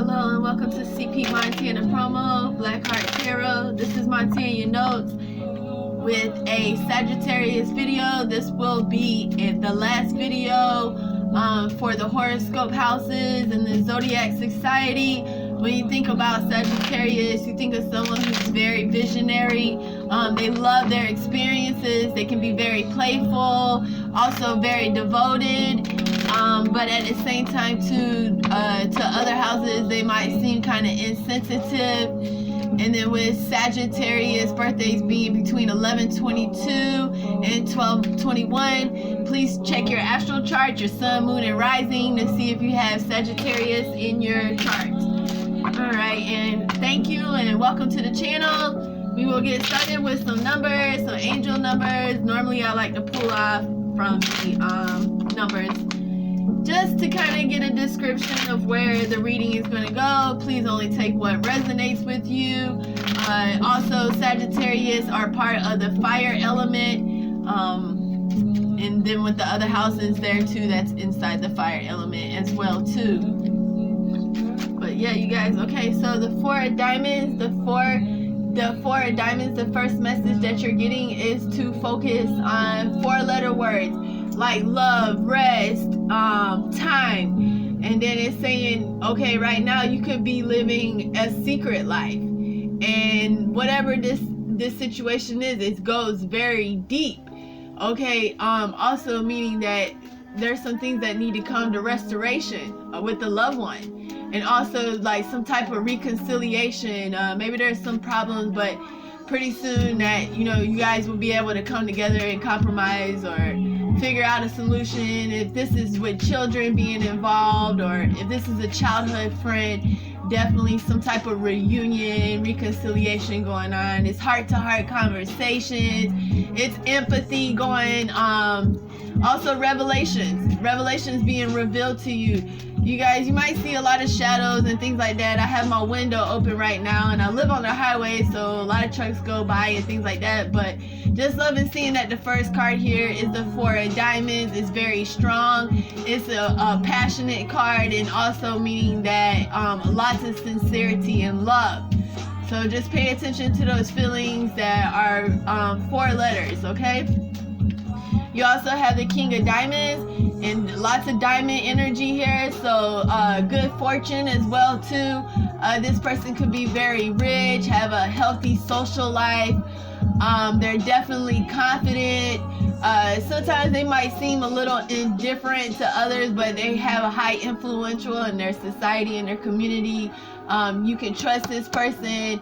Hello and welcome to CP Montana promo, BlackHeartTarot. This is MontanyaNotes with a Sagittarius video. This will be the last video for the horoscope houses and the zodiac society. When you think about Sagittarius, you think of someone who's very visionary. They love their experiences. They can be very playful, also very devoted. But at the same time, to other houses, they might seem kind of insensitive. And then with Sagittarius birthdays being between 11/22 and 12/21, please check your astral chart, your sun, moon, and rising to see if you have Sagittarius in your chart. Alright, and thank you and welcome to the channel. We will get started with some numbers, some angel numbers. Normally I like to pull off from the numbers just to kind of get a description of where the reading is going to go. Please only take what resonates with you. Also, Sagittarius are part of the fire element, and then with the other houses there too, that's inside the fire element as well too. But yeah, you guys, okay, so the Four of Diamonds, the Four of Diamonds, the first message that you're getting is to focus on 4-letter words like love, rest, time. And then it's saying, okay, right now you could be living a secret life, and whatever this situation is, it goes very deep. Okay, also meaning that there's some things that need to come to restoration with the loved one, and also like some type of reconciliation. Maybe there's some problems, but pretty soon that, you know, you guys will be able to come together and compromise or figure out a solution. If this is with children being involved, or if this is a childhood friend, definitely some type of reunion, reconciliation going on. It's heart-to-heart conversations. It's empathy going. Also revelations being revealed to you. You guys, you might see a lot of shadows and things like that. I have my window open right now, and I live on the highway, so a lot of trucks go by and things like that. But just loving seeing that the first card here is the Four of Diamonds. It's very strong. It's a passionate card, and also meaning that lots of sincerity and love. So just pay attention to those feelings that are 4 letters, okay? You also have the King of Diamonds, and lots of diamond energy here, so good fortune as well too. This person could be very rich, have a healthy social life. They're definitely confident. Sometimes they might seem a little indifferent to others, but they have a high influential in their society and their community. You can trust this person.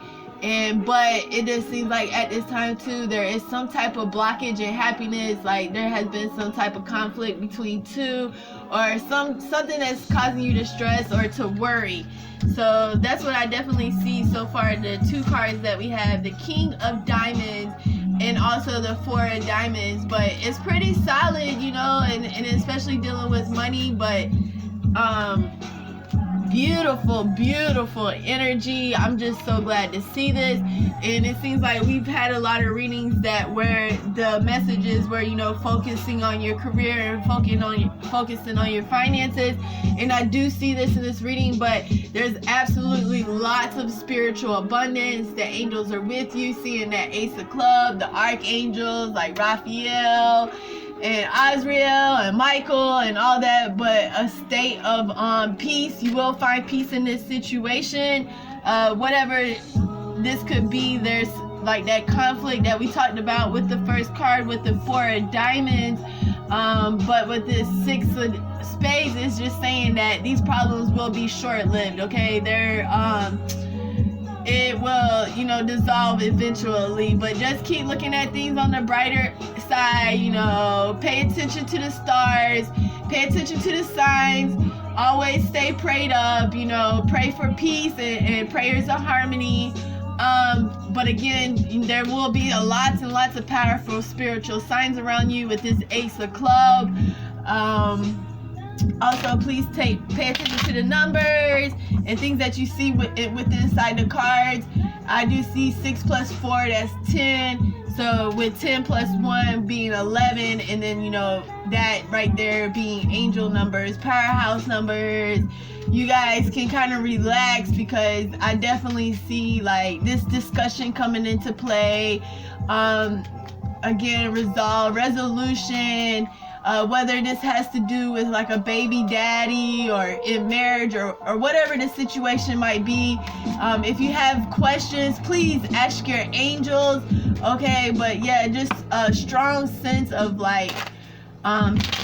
But it just seems like at this time too, there is some type of blockage in happiness. Like there has been some type of conflict between two, or something that's causing you to stress or to worry. So that's what I definitely see so far. The 2 cards that we have, the King of Diamonds and also the Four of Diamonds. But it's pretty solid, you know, and especially dealing with money. But beautiful energy. I'm just so glad to see this. And it seems like we've had a lot of readings that where the messages were, you know, focusing on your career and focusing on your finances. And I do see this in this reading, but there's absolutely lots of spiritual abundance. The angels are with you, seeing that Ace of Clubs, the archangels like Raphael and Azrael and Michael and all that, but a state of peace. You will find peace in this situation. Whatever this could be, there's like that conflict that we talked about with the first card with the Four of Diamonds. But with this 6 of Spades, it's just saying that these problems will be short-lived, okay? It will, you know, dissolve eventually, but just keep looking at things on the brighter side, you know. Pay attention to the stars, pay attention to the signs, always stay prayed up, you know, pray for peace and prayers of harmony. But again, there will be lots and lots of powerful spiritual signs around you with this Ace of Clubs. Also, please pay attention to the numbers and things that you see inside the cards. I do see 6 plus 4, that's 10. So with 10 plus 1 being 11, and then, you know, that right there being angel numbers, powerhouse numbers, you guys can kind of relax, because I definitely see like this discussion coming into play. Again, resolution, whether this has to do with like a baby daddy or in marriage or whatever the situation might be. If you have questions, please ask your angels. Okay, but yeah, just a strong sense of like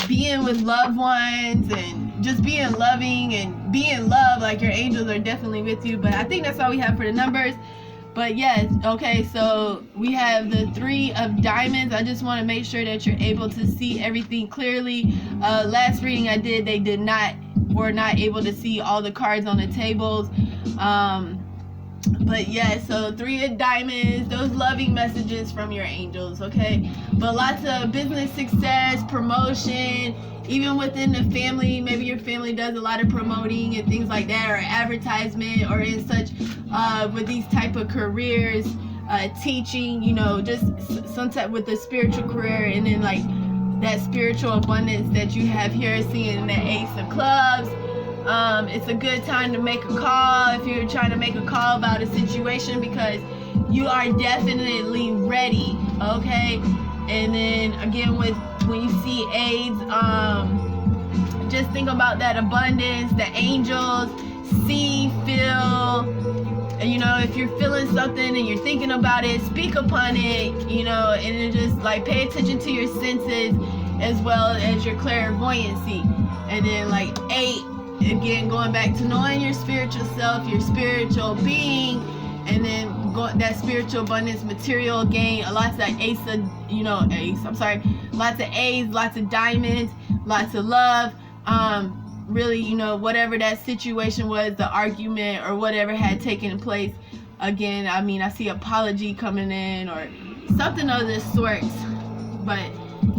being with loved ones and just being loving and being loved. Like your angels are definitely with you. But I think that's all we have for the numbers. But yes, okay, so we have the 3 of diamonds. I just want to make sure that you're able to see everything clearly. Last reading I did, they were not able to see all the cards on the tables. But yeah, so 3 of diamonds, those loving messages from your angels, okay? But lots of business success, promotion, even within the family. Maybe your family does a lot of promoting and things like that, or advertisement, or in such with these type of careers, teaching, you know, just some type with the spiritual career. And then like that spiritual abundance that you have here, seeing the Ace of Clubs. It's a good time to make a call if you're trying to make a call about a situation, because you are definitely ready, okay? And then again, when you see AIDS, just think about that abundance, the angels, see, feel, you know, if you're feeling something and you're thinking about it, speak upon it, you know, and then just like pay attention to your senses as well as your clairvoyancy. And then like 8, again, going back to knowing your spiritual self, your spiritual being, and then that spiritual abundance, material gain, lots of lots of A's, lots of diamonds, lots of love. Really, you know, whatever that situation was, the argument or whatever had taken place. Again, I mean, I see apology coming in or something of this sort. But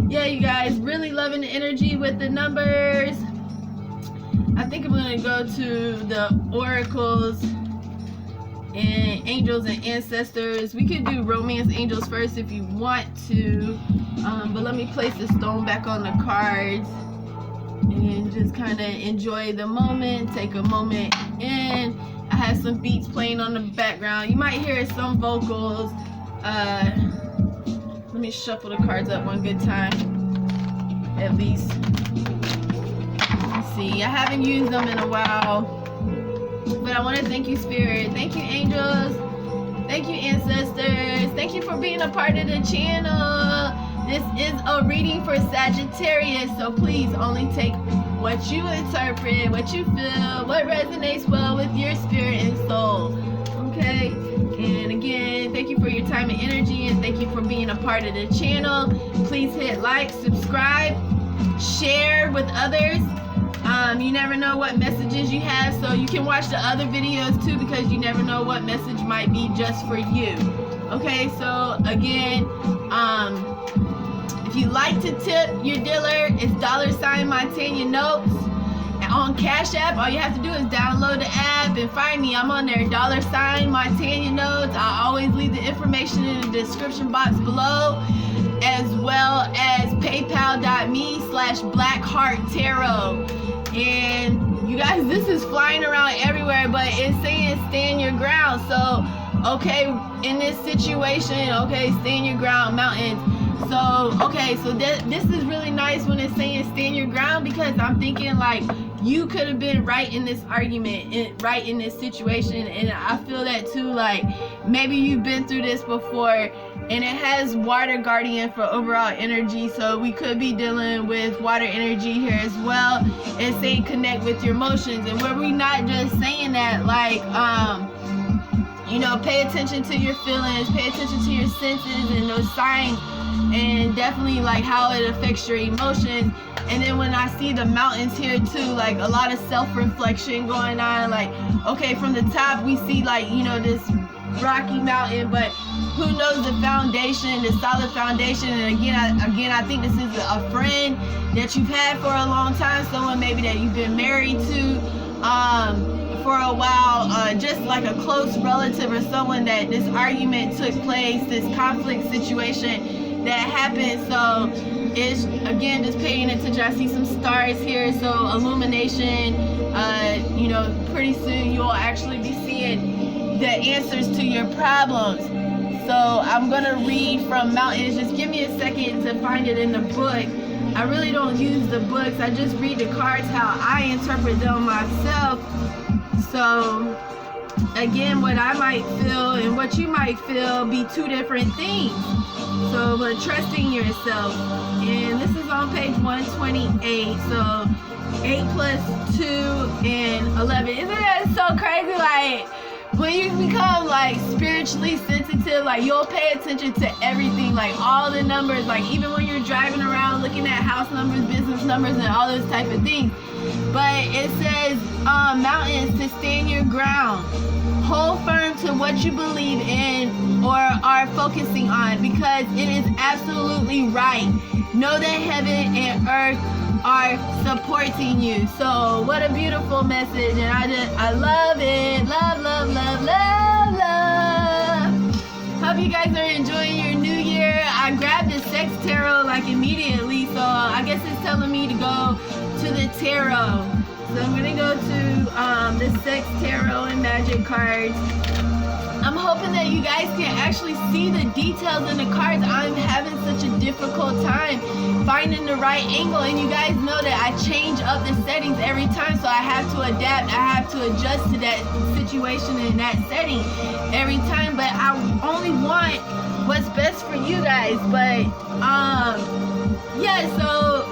yeah, you guys, really loving the energy with the numbers. I think I'm going to go to the oracles and angels and ancestors. We could do romance angels first if you want to. But let me place the stone back on the cards and just kind of enjoy the moment. Take a moment in. I have some beats playing on the background. You might hear some vocals. Let me shuffle the cards up one good time, at least. See, I haven't used them in a while, but I want to thank you, Spirit. Thank you, angels. Thank you, ancestors. Thank you for being a part of the channel. This is a reading for Sagittarius, so please only take what you interpret, what you feel, what resonates well with your spirit and soul. Okay? And again, thank you for your time and energy, and thank you for being a part of the channel. Please hit like, subscribe, share with others. You never know what messages you have, so you can watch the other videos too, because you never know what message might be just for you. Okay, so again, if you like to tip your dealer, it's $MontanyaNotes. And on Cash App, all you have to do is download the app and find me. I'm on there, $MontanyaNotes. I always leave the information in the description box below, as well as paypal.me/BlackHeartTarot. And you guys, this is flying around everywhere, but it's saying stand your ground. So, okay, in this situation, okay, stand your ground, mountains. So, okay, so this is really nice when it's saying stand your ground, because I'm thinking like you could have been right in this argument, right in this situation. And I feel that too, like maybe you've been through this before. And it has water guardian for overall energy, so we could be dealing with water energy here as well. It's saying connect with your emotions, and where we not just saying that like you know, pay attention to your feelings, pay attention to your senses and those signs, and definitely like how it affects your emotions. And then when I see the mountains here too, like a lot of self-reflection going on. Like, okay, from the top we see like, you know, this rocky mountain, but who knows the foundation, the solid foundation. And again, I think this is a friend that you've had for a long time, someone maybe that you've been married to for a while, just like a close relative or someone that this argument took place, this conflict situation that happened. So it's again just paying attention. I see some stars here, so illumination, you know, pretty soon you'll actually be seeing the answers to your problems. So I'm gonna read from Mountains. Just give me a second to find it in the book. I really don't use the books. I just read the cards how I interpret them myself. So again, what I might feel and what you might feel be two different things. So, but trusting yourself. And this is on page 128. So 8 plus 2 and 11. Isn't that so crazy? Like, when you become like spiritually sensitive, like you'll pay attention to everything, like all the numbers, like even when you're driving around looking at house numbers, business numbers, and all those type of things. But it says, Mountains, to stand your ground. Hold firm to what you believe in or are focusing on, because it is absolutely right. Know that heaven and earth are supporting you. So what a beautiful message, and I love it. Love, love, love, love, love. Hope you guys are enjoying your new year. I grabbed the Sex Tarot like immediately, so I guess it's telling me to go to the tarot. So I'm gonna go to the Sex Tarot and Magic cards. I'm hoping that you guys can actually see the details in the cards. I'm having such a difficult time finding the right angle, and you guys know that I change up the settings every time, so I have to adapt. I have to adjust to that situation and that setting every time, but I only want what's best for you guys. But yeah, so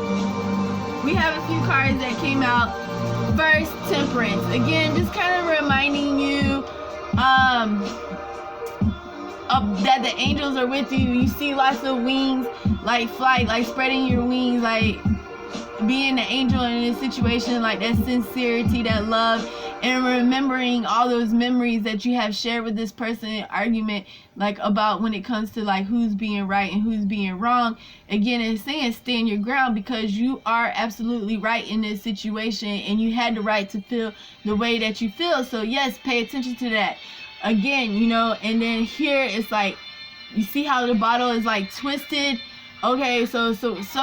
we have a few cards that came out. First, Temperance. Again, just kind of reminding you that the angels are with you. You see lots of wings, like flight, like spreading your wings, like being an angel in this situation, like that sincerity, that love, and remembering all those memories that you have shared with this person in argument, like about when it comes to like who's being right and who's being wrong. Again, it's saying stand your ground, because you are absolutely right in this situation and you had the right to feel the way that you feel. So yes, pay attention to that. Again, you know, and then here it's like, you see how the bottle is like twisted. Okay, so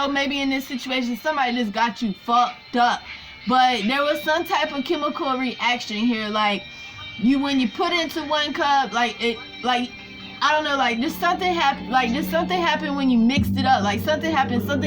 maybe in this situation somebody just got you fucked up, but there was some type of chemical reaction here, like when you put into one cup, like it, like I don't know, like just something happened when you mixed it up, like something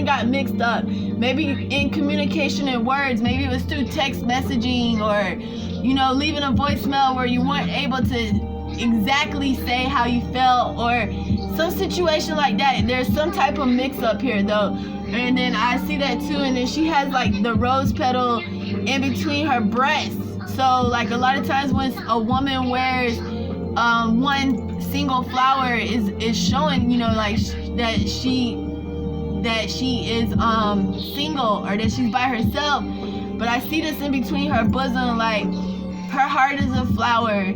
got mixed up, maybe in communication in words, maybe it was through text messaging, or you know, leaving a voicemail where you weren't able to exactly say how you felt, or some situation like that. There's some type of mix up here though. And then I see that too, and then she has like the rose petal in between her breasts. So like a lot of times when a woman wears one single flower is showing, you know, like that she is single, or that she's by herself. But I see this in between her bosom, like her heart is a flower,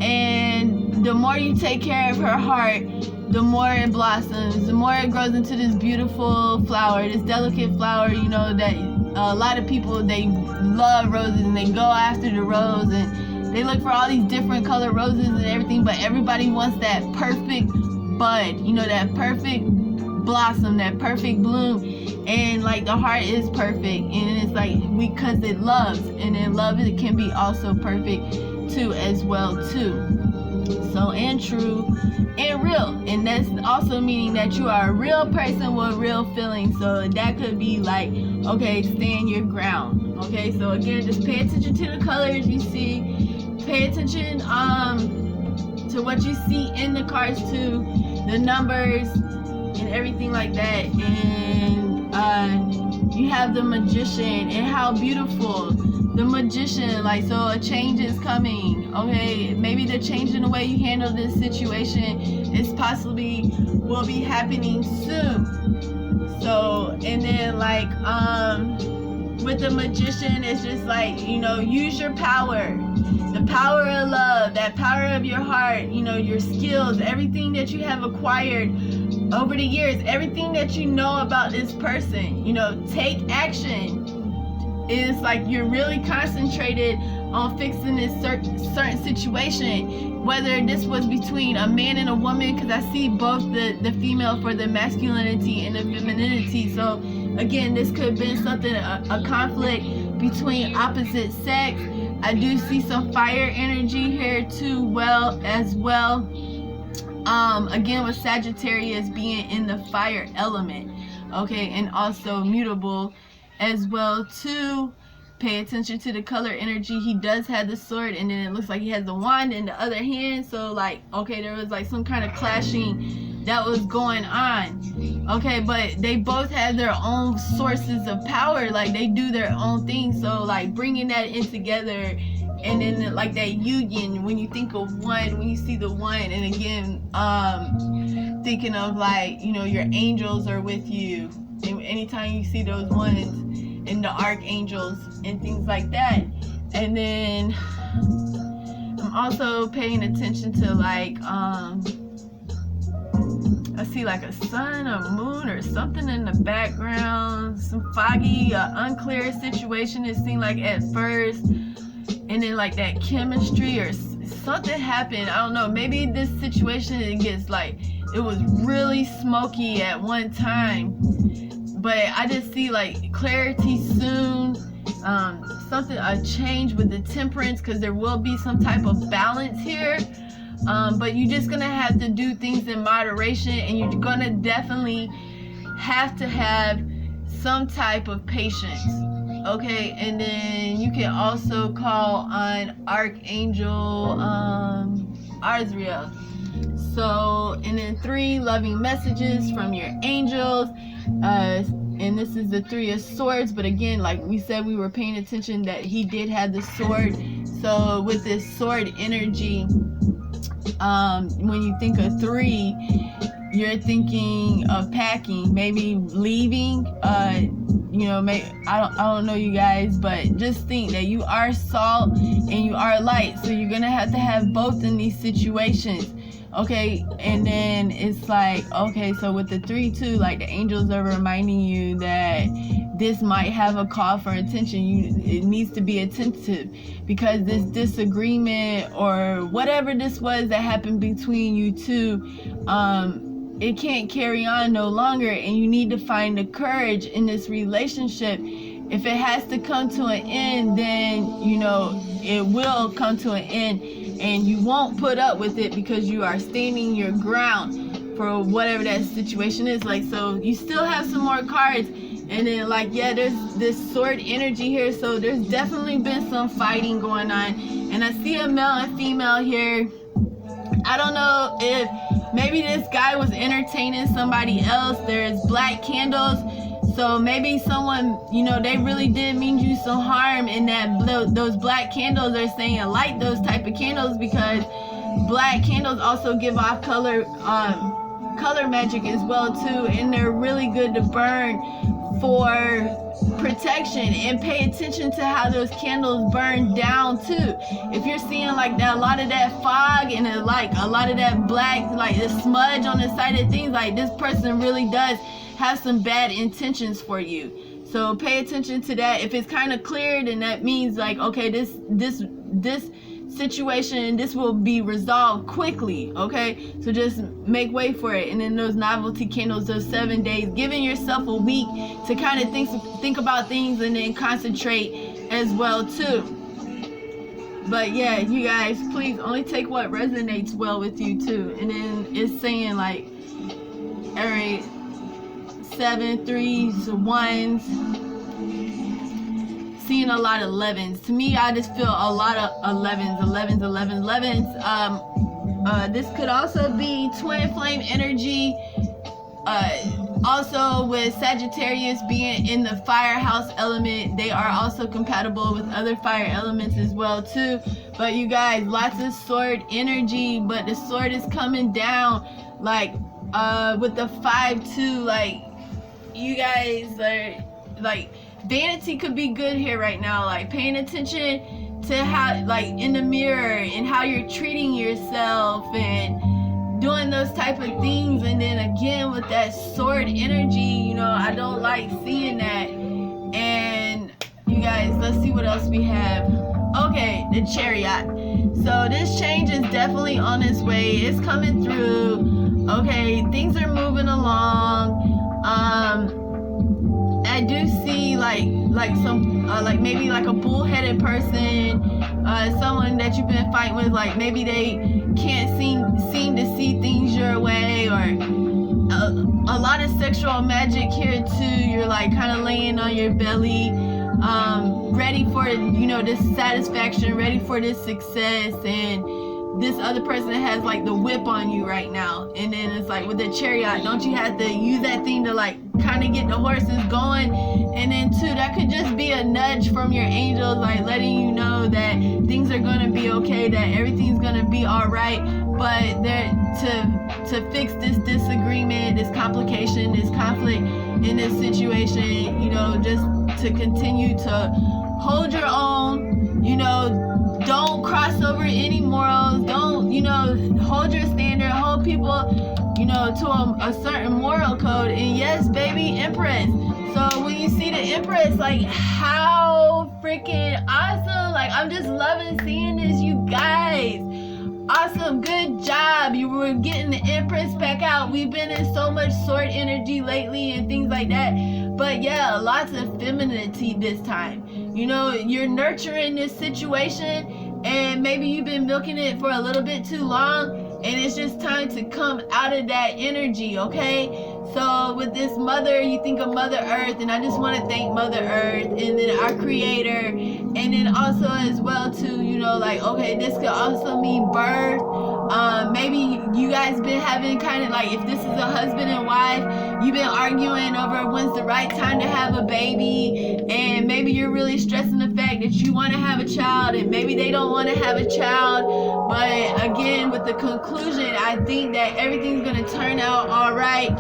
and the more you take care of her heart, the more it blossoms, the more it grows into this beautiful flower, this delicate flower. You know that a lot of people, they love roses and they go after the rose and they look for all these different color roses and everything, but everybody wants that perfect bud, you know, that perfect blossom, that perfect bloom. And like the heart is perfect, and it's like because it loves, and then love, it can be also perfect too as well too. So, and true and real, and that's also meaning that you are a real person with real feelings. So that could be like, okay, stand your ground. Okay, so again, just pay attention to the colors you see, pay attention to what you see in the cards too, the numbers and everything like that. And you have the Magician, and how beautiful the Magician, like, so a change is coming. Okay, maybe the change in the way you handle this situation is possibly will be happening soon. So, and then like with the Magician, it's just like, you know, use your power, the power of love, that power of your heart, you know, your skills, everything that you have acquired over the years, everything that you know about this person, you know, take action. It's like you're really concentrated on fixing this certain situation, whether this was between a man and a woman, because I see both the female for the masculinity and the femininity. So again, this could have been something, a conflict between opposite sex, I do see some fire energy here too, as well. Again, with Sagittarius being in the fire element, okay, and also mutable as well too. Pay attention to the color energy. He does have the sword, and then it looks like he has the wand in the other hand. So like, okay, there was like some kind of clashing that was going on, okay, but they both have their own sources of power. Like, they do their own thing. So like, bringing that in together, and then like that union, when you think of one, when you see the one, and again, thinking of like, you know, your angels are with you, and anytime you see those ones, and the archangels and things like that. And then I'm also paying attention to like, I see like a sun or moon or something in the background, some foggy, unclear situation it seemed like at first, and then like that chemistry or something happened. I don't know, maybe this situation, it gets like, it was really smoky at one time, but I just see like clarity soon, something, a change with the temperance, because there will be some type of balance here. But you're just gonna have to do things in moderation, and you're gonna definitely have to have some type of patience, okay? And then you can also call on Archangel Azrael. So, and then 3 loving messages from your angels, and this is the 3 of Swords. But again, like we said, we were paying attention that he did have the sword. So with this sword energy, when you think of 3, you're thinking of packing, maybe leaving, you know, I don't know you guys, but just think that you are salt and you are light, so you're gonna have to have both in these situations, okay? And then it's like, okay, so with the 3 too, like the angels are reminding you that this might have a call for attention. It needs to be attentive, because this disagreement or whatever this was that happened between you two, it can't carry on no longer, and you need to find the courage in this relationship. If it has to come to an end, then you know it will come to an end, and you won't put up with it, because you are standing your ground for whatever that situation is. Like, so you still have some more cards. And then like, yeah, there's this sword energy here, so there's definitely been some fighting going on. And I see a male and female here. I don't know if maybe this guy was entertaining somebody else. There's black candles, so maybe someone, you know, they really did mean you some harm, and that those black candles are saying light those type of candles, because black candles also give off color magic as well too, and they're really good to burn for protection. And pay attention to how those candles burn down too. If you're seeing like that, a lot of that fog and like a lot of that black, like the smudge on the side of things, like this person really does have some bad intentions for you. So pay attention to that. If it's kind of clear, then that means like, okay, this situation, this will be resolved quickly, okay? So just make way for it. And then those novelty candles, those 7 days, giving yourself a week to kind of think about things, and then concentrate as well too. But yeah, you guys, please only take what resonates well with you too. And then it's saying like, all right, 7, 3s, 1s. Seeing a lot of 11s. To me, I just feel a lot of 11s. This could also be twin flame energy. Also with Sagittarius being in the firehouse element, they are also compatible with other fire elements as well too. But you guys, lots of sword energy, but the sword is coming down like with the 5-2, like you guys are like, vanity could be good here right now, like paying attention to how, like in the mirror, and how you're treating yourself and doing those type of things. And then again with that sword energy, you know, I don't like seeing that. And you guys, let's see what else we have. Okay, the Chariot. So this change is definitely on its way. It's coming through. Okay, things are moving along. I do see like some like maybe like a bull-headed person someone that you've been fighting with, like maybe they can't seem to see things your way, or a lot of sexual magic here too. You're like kind of laying on your belly, ready for, you know, this satisfaction, ready for this success, and this other person has like the whip on you right now. And then it's like with the chariot, don't you have to use that thing to like kind of get the horses going? And then too, that could just be a nudge from your angels, like letting you know that things are gonna be okay, that everything's gonna be all right. But they're to fix this disagreement, this complication, this conflict in this situation, you know, just to continue to hold your own, you know, don't cross over any morals, don't, you know, hold your standard, hold people, you know, to a certain moral code. And yes, baby, Empress. So when you see the Empress, like, how freaking awesome. Like, I'm just loving seeing this, you guys. Awesome, good job. You were getting the Empress back out. We've been in so much sword energy lately and things like that. But yeah, lots of femininity this time. You know, you're nurturing this situation, and maybe you've been milking it for a little bit too long, and it's just time to come out of that energy, okay? So with this mother, you think of Mother Earth, and I just want to thank Mother Earth, and then our creator, and then also as well too, you know, like, okay, this could also mean birth. Maybe you guys been having kind of like, if this is a husband and wife, you've been arguing over when's the right time to have a baby, and maybe you're really stressing the fact that you want to have a child, and maybe they don't want to have a child. But again, with the conclusion, I think that everything's gonna turn out all right.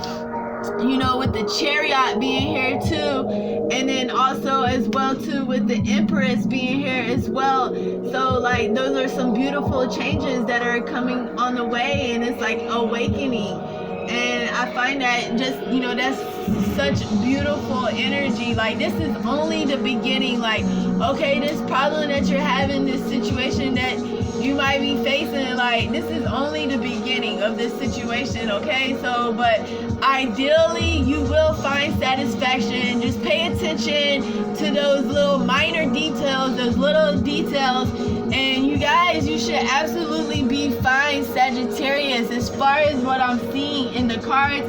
You know, with the chariot being here too, and then also as well too with the Empress being here as well. So like, those are some beautiful changes that are coming on the way, and it's like awakening. And I find that just, you know, that's such beautiful energy. Like, this is only the beginning. Like, okay, this problem that you're having, this situation that you might be facing, like, this is only the beginning of this situation, okay? So, but ideally, you will find satisfaction. Just pay attention to those little minor details, those little details, and you guys, you should absolutely be fine, Sagittarius. As far as what I'm seeing in the cards,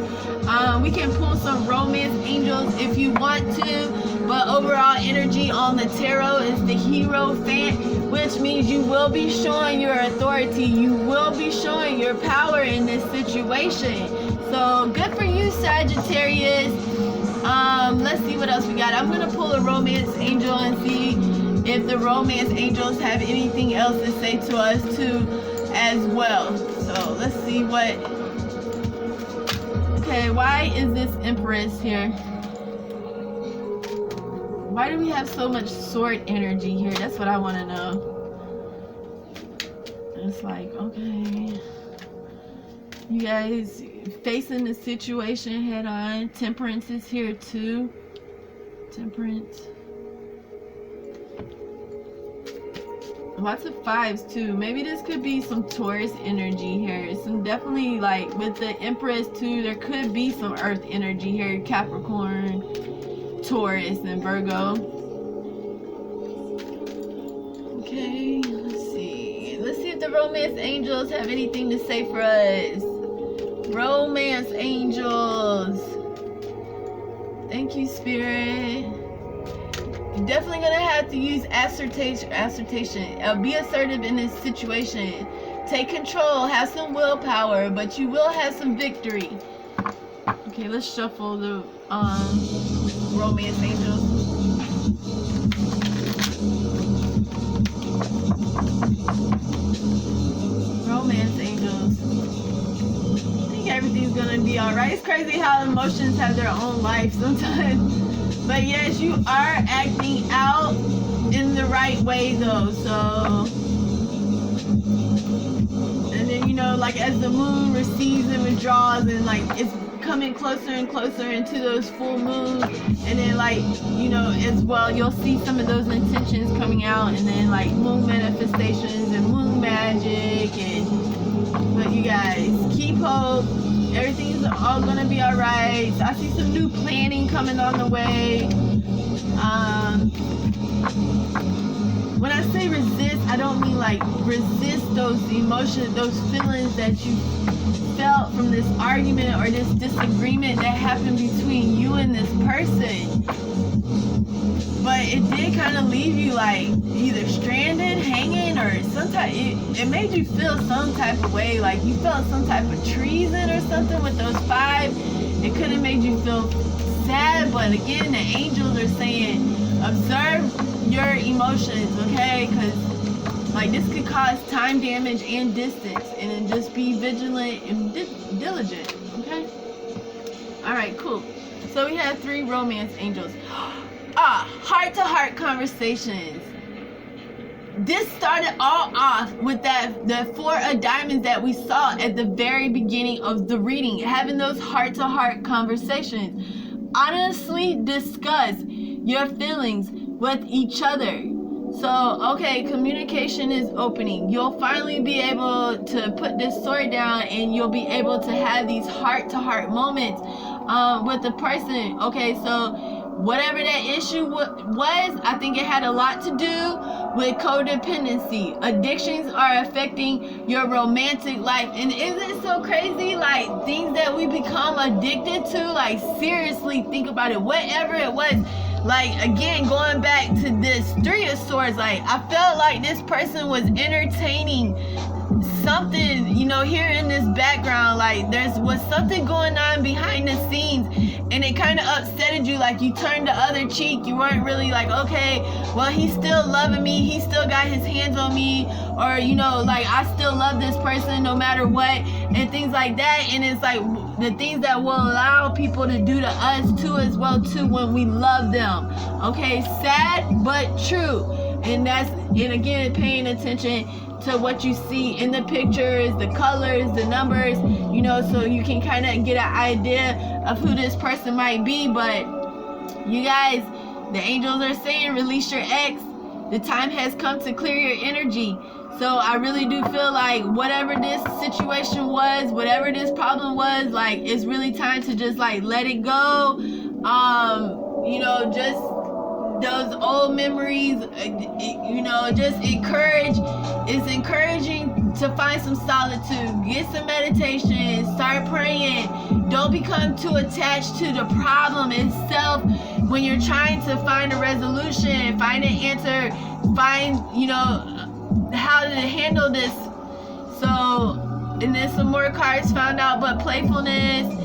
we can pull some romance angels if you want to, but overall energy on the tarot is the Hierophant, which means you will be showing your authority, you will be showing your power in this situation. So good for you, Sagittarius. Let's see what else we got. I'm gonna pull a romance angel and see if the romance angels have anything else to say to us too as well. So let's see what. Okay, why is this Empress here? Why do we have so much sword energy here? That's what I want to know. It's like, okay, you guys facing the situation head on. Temperance is here too. Temperance. Lots of fives too. Maybe this could be some Taurus energy here. Some definitely, like with the Empress too, there could be some earth energy here. Capricorn, Taurus, and Virgo. Okay, let's see. Let's see if the romance angels have anything to say for us. Romance angels. Thank you, Spirit. You're definitely gonna have to use assertion. Be assertive in this situation. Take control, have some willpower, but you will have some victory. Okay, let's shuffle the romance angels. Romance angels. I think everything's gonna be alright. It's crazy how emotions have their own life sometimes. But yes, you are acting out in the right way though, so. And then, you know, like as the moon recedes and withdraws, and like it's coming closer and closer into those full moons, and then like, you know, as well, you'll see some of those intentions coming out, and then like moon manifestations and moon magic. And but you guys, keep hope. Everything's all gonna be all right. I see some new planning coming on the way. when I say resist, I don't mean like resist those emotions, those feelings that you felt from this argument or this disagreement that happened between you and this person. But it did kind of leave you like either stranded, hanging, or some type, it made you feel some type of way, like you felt some type of treason or something with those 5. It could have made you feel sad, but again, the angels are saying, observe your emotions, okay? Because like this could cause time damage and distance, and then just be vigilant and diligent, okay? All right, cool. So we have 3 romance angels. Heart-to-heart conversations. This started all off with the 4 of diamonds that we saw at the very beginning of the reading, having those heart-to-heart conversations. Honestly discuss your feelings with each other. So, okay, communication is opening. You'll finally be able to put this sword down, and you'll be able to have these heart-to-heart moments with the person. Okay, so whatever that issue was, I think it had a lot to do with codependency. Addictions are affecting your romantic life. And isn't it so crazy? Like, things that we become addicted to, like, seriously, think about it. Whatever it was, like, again, going back to this 3 of Swords, like, I felt like this person was entertaining something, you know, here in this background. Like, was something going on behind the scenes, and it kind of upsetted you. Like, you turned the other cheek. You weren't really like, okay, well, he's still loving me, he still got his hands on me, or, you know, like, I still love this person no matter what, and things like that. And it's like the things that will allow people to do to us too, as well too, when we love them. Okay, sad but true. And again, paying attention to what you see in the pictures, the colors, the numbers, you know, so you can kind of get an idea of who this person might be. But you guys, the angels are saying, release your ex. The time has come to clear your energy. So I really do feel like whatever this situation was, whatever this problem was, like, it's really time to just like let it go. You know, just those old memories, you know, just it's encouraging to find some solitude, get some meditation, start praying. Don't become too attached to the problem itself when you're trying to find a resolution, find an answer, find, you know, how to handle this. So, and then some more cards found out, but playfulness,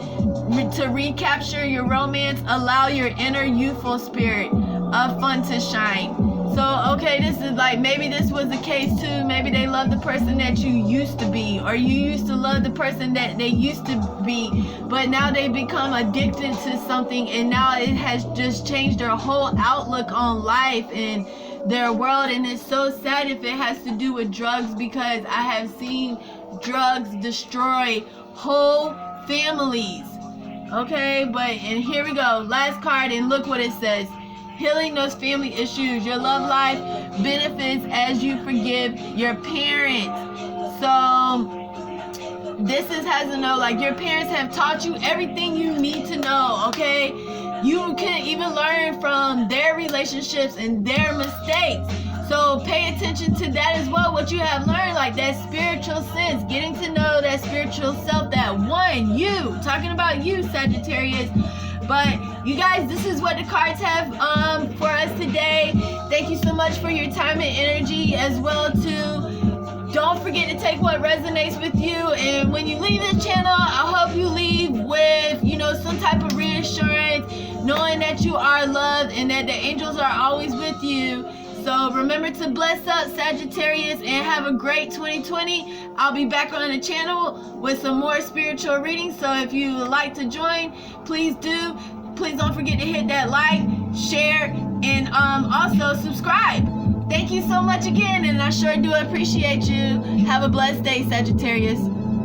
to recapture your romance, allow your inner youthful spirit of fun to shine. So, okay, this is like, maybe this was the case too. Maybe they love the person that you used to be, or you used to love the person that they used to be, but now they become addicted to something, and now it has just changed their whole outlook on life and their world. And it's so sad if it has to do with drugs, because I have seen drugs destroy whole families. Okay, and here we go, last card, and look what it says. Healing those family issues. Your love life benefits as you forgive your parents. So this has to know, like, your parents have taught you everything you need to know, okay? You can even learn from their relationships and their mistakes. So pay attention to that as well, what you have learned, like that spiritual sense, getting to know that spiritual self, that one, you, talking about you, Sagittarius. But you guys, this is what the cards have for us today. Thank you so much for your time and energy, as well too. Don't forget to take what resonates with you. And when you leave this channel, I hope you leave with, you know, some type of reassurance, knowing that you are loved and that the angels are always with you. So remember to bless up, Sagittarius, and have a great 2020. I'll be back on the channel with some more spiritual readings. So if you would like to join, please do. Please don't forget to hit that like, share, and also subscribe. Thank you so much again, and I sure do appreciate you. Have a blessed day, Sagittarius.